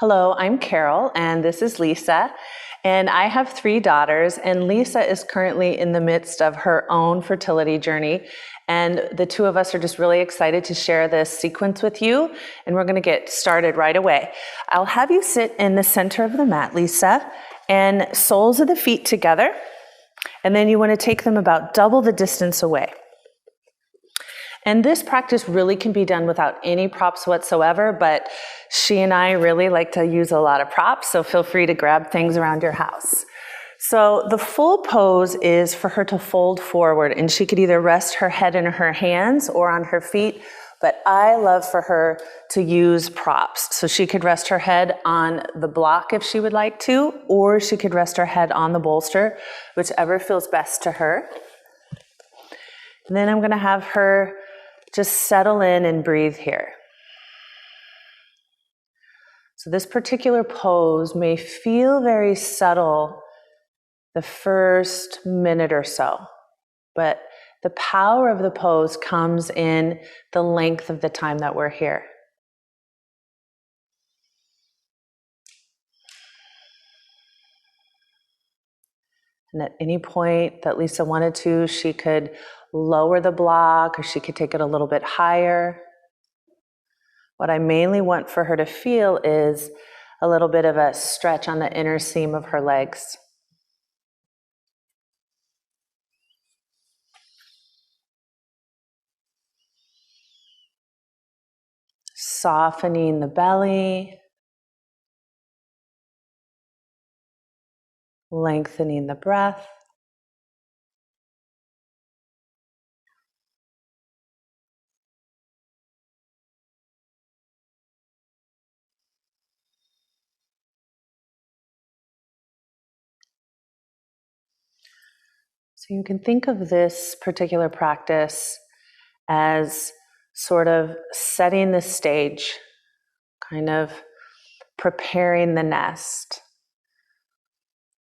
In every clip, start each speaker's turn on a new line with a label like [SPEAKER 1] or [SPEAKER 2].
[SPEAKER 1] Hello, I'm Carole, and this is Lisa. And I have 3 daughters, and Lisa is currently in the midst of her own fertility journey. And the 2 of us are just really excited to share this sequence with you, and we're going to get started right away. I'll have you sit in the center of the mat, Lisa, and soles of the feet together. And then you want to take them about double the distance away. And this practice really can be done without any props whatsoever, but she and I really like to use a lot of props, so feel free to grab things around your house. So the full pose is for her to fold forward, and she could either rest her head in her hands or on her feet, but I love for her to use props. So she could rest her head on the block if she would like to, or she could rest her head on the bolster, whichever feels best to her. And then I'm going to have her just settle in and breathe here. So this particular pose may feel very subtle the first minute or so, but the power of the pose comes in the length of the time that we're here. And at any point that Lisa wanted to, she could lower the block, or she could take it a little bit higher. What I mainly want for her to feel is a little bit of a stretch on the inner seam of her legs. Softening the belly, lengthening the breath. So you can think of this particular practice as sort of setting the stage, kind of preparing the nest.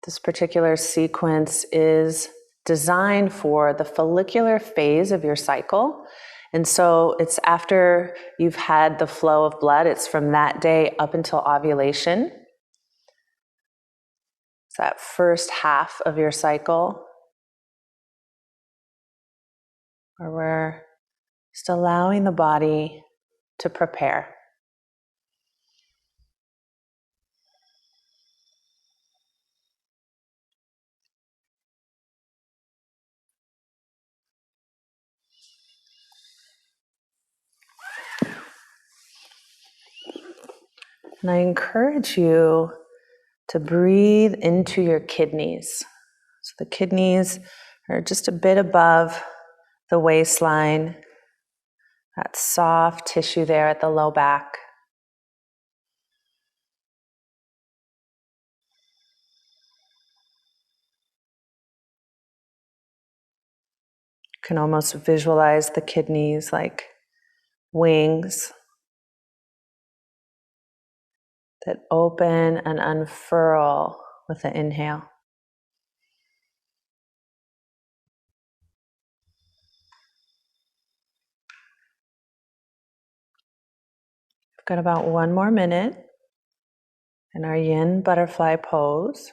[SPEAKER 1] This particular sequence is designed for the follicular phase of your cycle. And so it's after you've had the flow of blood, it's from that day up until ovulation. It's that first half of your cycle where we're just allowing the body to prepare. And I encourage you to breathe into your kidneys. So the kidneys are just a bit above the waistline, that soft tissue there at the low back. You can almost visualize the kidneys like wings that open and unfurl with the inhale. We've got about 1 more minute in our yin butterfly pose.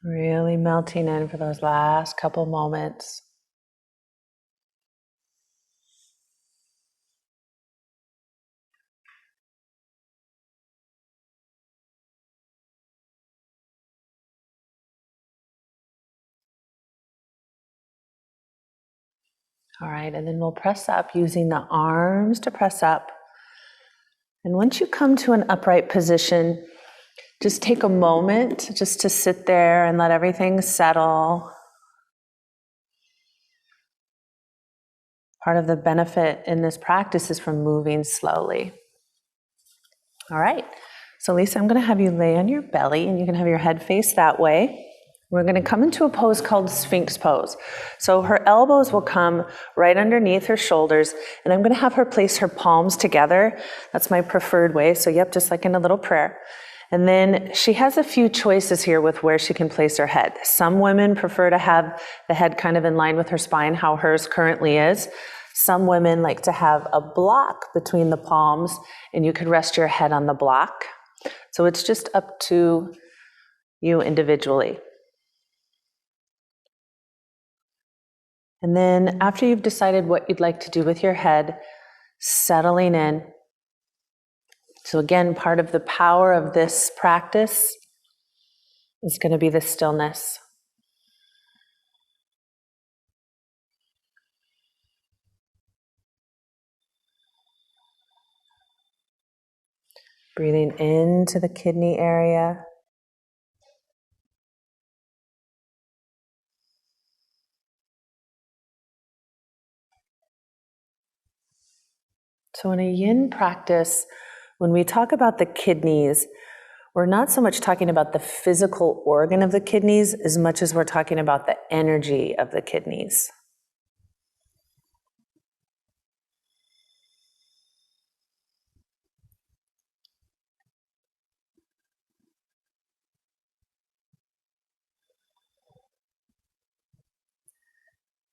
[SPEAKER 1] Really melting in for those last couple moments. All right, and then we'll press up using the arms to press up. And once you come to an upright position, just take a moment just to sit there and let everything settle. Part of the benefit in this practice is from moving slowly. All right, so Lisa, I'm going to have you lay on your belly, and you can have your head face that way. We're going to come into a pose called Sphinx Pose. So her elbows will come right underneath her shoulders, and I'm going to have her place her palms together. That's my preferred way. So yep, just like in a little prayer. And then she has a few choices here with where she can place her head. Some women prefer to have the head kind of in line with her spine, how hers currently is. Some women like to have a block between the palms, and you can rest your head on the block. So it's just up to you individually. And then after you've decided what you'd like to do with your head, settling in. So again, part of the power of this practice is going to be the stillness. Breathing into the kidney area. So in a yin practice, when we talk about the kidneys, we're not so much talking about the physical organ of the kidneys as much as we're talking about the energy of the kidneys.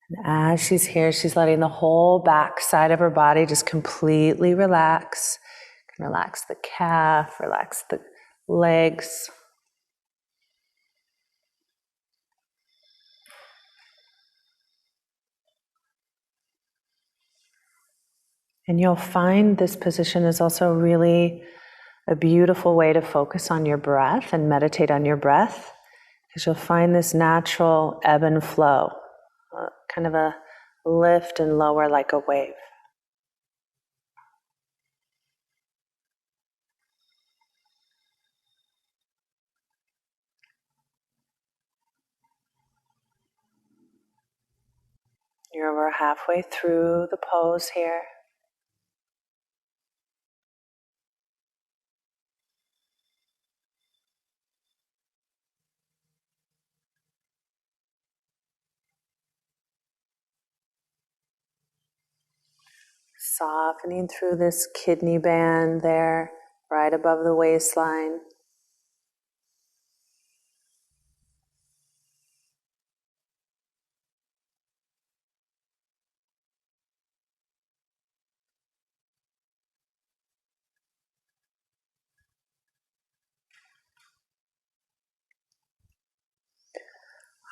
[SPEAKER 1] And as she's here, she's letting the whole back side of her body just completely relax. Relax the calf, relax the legs. And you'll find this position is also really a beautiful way to focus on your breath and meditate on your breath, because you'll find this natural ebb and flow, kind of a lift and lower like a wave. You're over halfway through the pose here. Softening through this kidney band there, right above the waistline.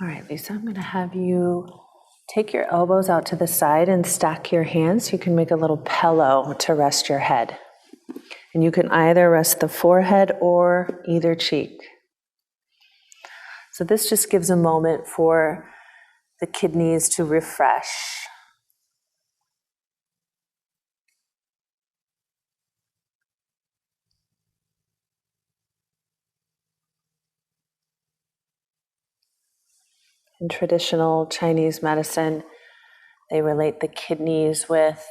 [SPEAKER 1] All right, Lisa, I'm going to have you take your elbows out to the side and stack your hands. You can make a little pillow to rest your head. And you can either rest the forehead or either cheek. So this just gives a moment for the kidneys to refresh. In traditional Chinese medicine, they relate the kidneys with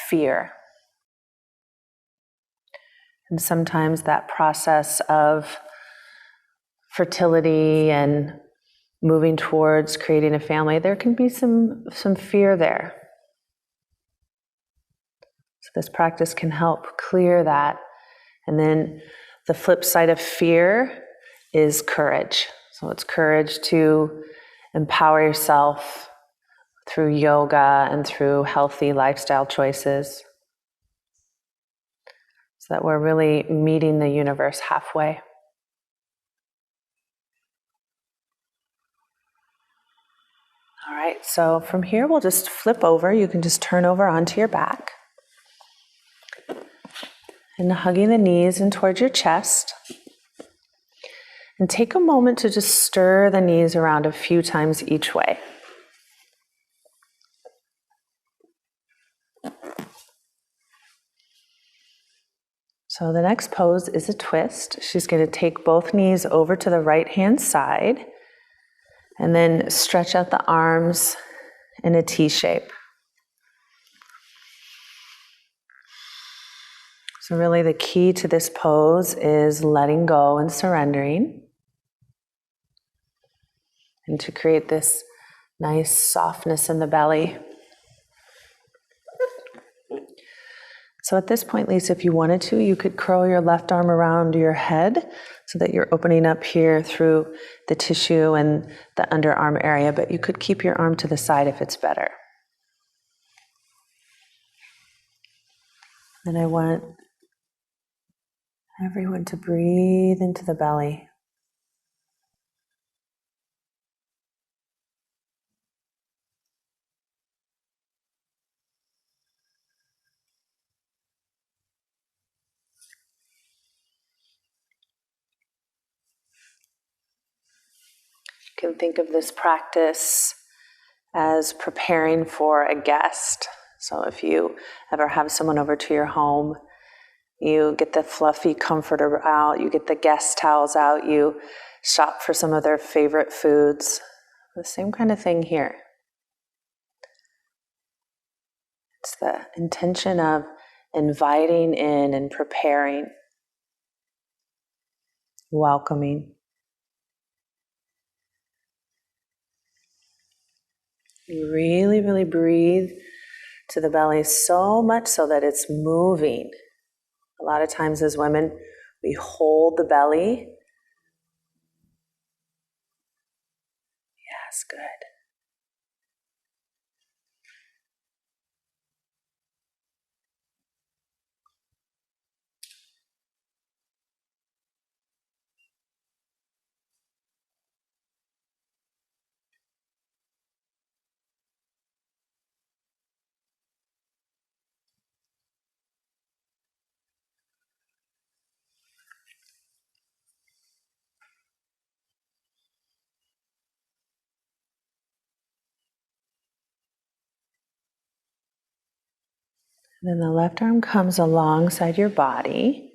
[SPEAKER 1] fear. And sometimes that process of fertility and moving towards creating a family, there can be some fear there. So this practice can help clear that. And then the flip side of fear is courage. So it's courage to empower yourself through yoga and through healthy lifestyle choices, so that we're really meeting the universe halfway. All right, so from here we'll just flip over. You can just turn over onto your back. And hugging the knees in towards your chest. And take a moment to just stir the knees around a few times each way. So the next pose is a twist. She's going to take both knees over to the right-hand side and then stretch out the arms in a T shape. So really the key to this pose is letting go and surrendering. And to create this nice softness in the belly. So at this point, Lisa, if you wanted to, you could curl your left arm around your head so that you're opening up here through the tissue and the underarm area, but you could keep your arm to the side if it's better. And I want everyone to breathe into the belly. You can think of this practice as preparing for a guest. So if you ever have someone over to your home, you get the fluffy comforter out, you get the guest towels out, you shop for some of their favorite foods. The same kind of thing here. It's the intention of inviting in and preparing, welcoming. You really, really breathe to the belly so much so that it's moving. A lot of times as women, we hold the belly. Yes, good. Then the left arm comes alongside your body.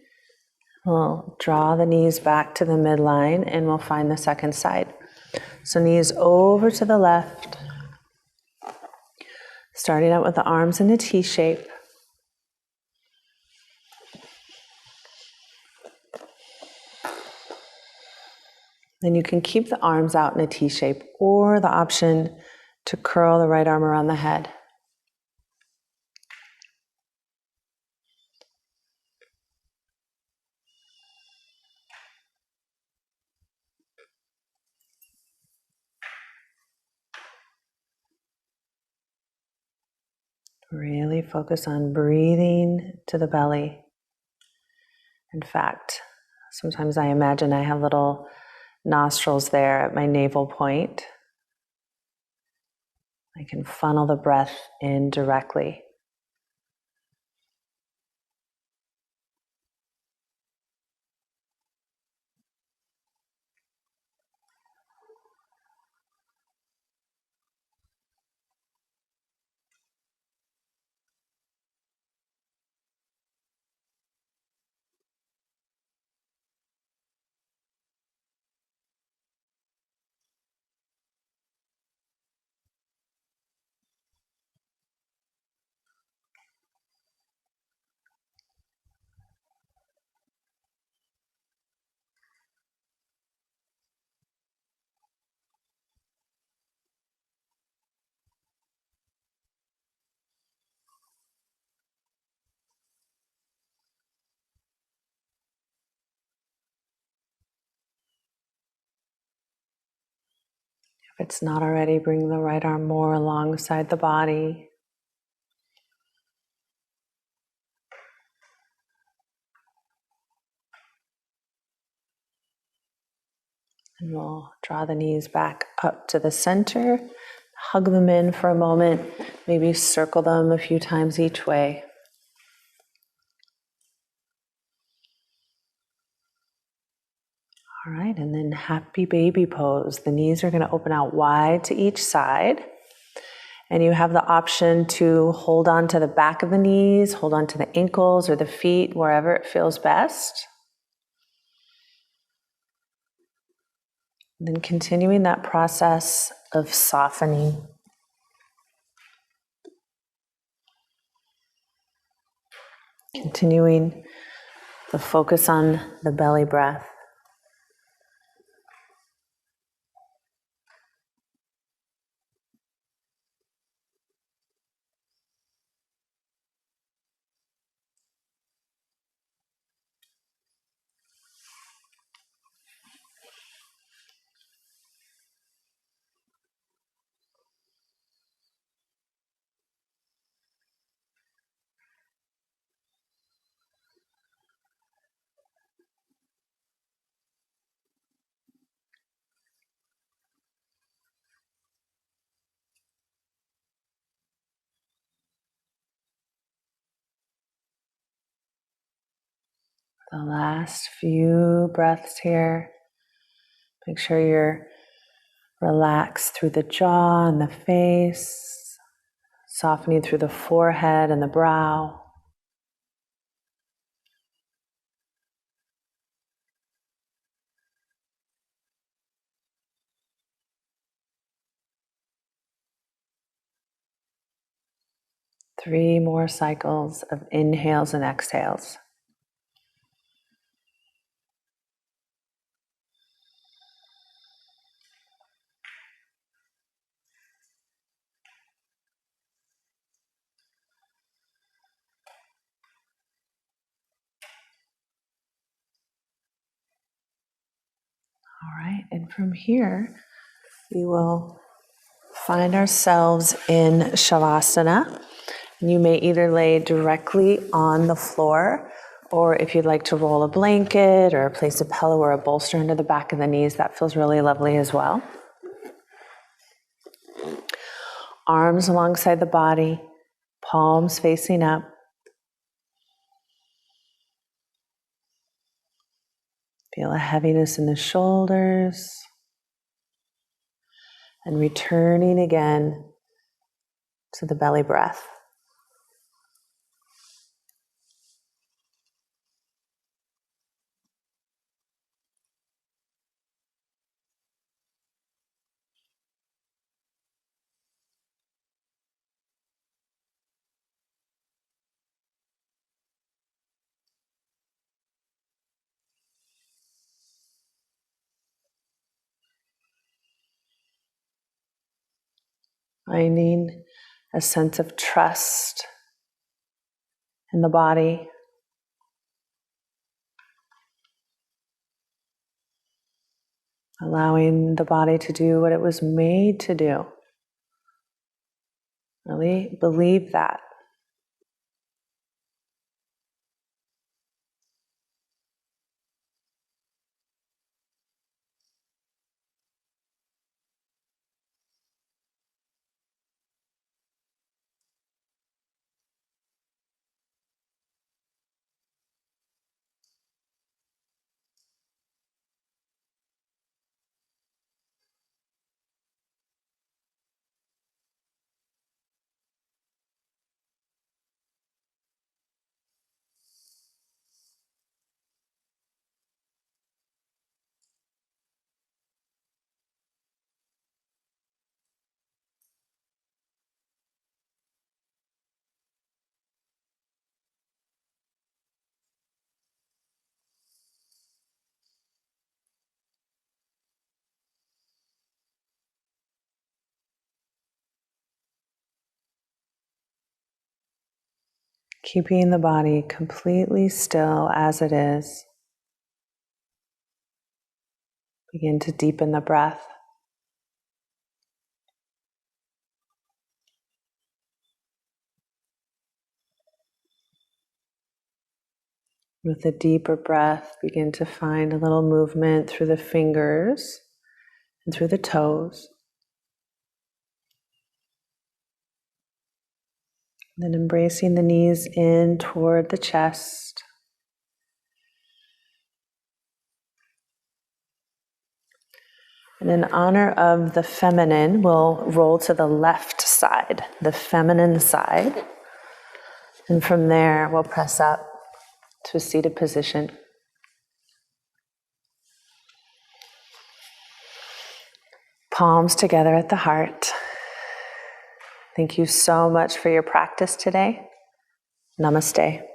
[SPEAKER 1] We'll draw the knees back to the midline and we'll find the second side. So knees over to the left. Starting out with the arms in a T shape. Then you can keep the arms out in a T shape or the option to curl the right arm around the head. Really focus on breathing to the belly. In fact, sometimes I imagine I have little nostrils there at my navel point. I can funnel the breath in directly. If it's not already, bring the right arm more alongside the body. And we'll draw the knees back up to the center, hug them in for a moment, maybe circle them a few times each way. All right, and then happy baby pose. The knees are going to open out wide to each side. And you have the option to hold on to the back of the knees, hold on to the ankles or the feet, wherever it feels best. And then continuing that process of softening. Continuing the focus on the belly breath. The last few breaths here. Make sure you're relaxed through the jaw and the face, softening through the forehead and the brow. Three more cycles of inhales and exhales. All right, and from here, we will find ourselves in Savasana. You may either lay directly on the floor, or if you'd like to roll a blanket or place a pillow or a bolster under the back of the knees, that feels really lovely as well. Arms alongside the body, palms facing up. Feel a heaviness in the shoulders. And returning again to the belly breath. Finding a sense of trust in the body. Allowing the body to do what it was made to do. Really believe that. Keeping the body completely still as it is. Begin to deepen the breath. With a deeper breath, begin to find a little movement through the fingers and through the toes. Then embracing the knees in toward the chest. And in honor of the feminine, we'll roll to the left side, the feminine side. And from there, we'll press up to a seated position. Palms together at the heart. Thank you so much for your practice today. Namaste.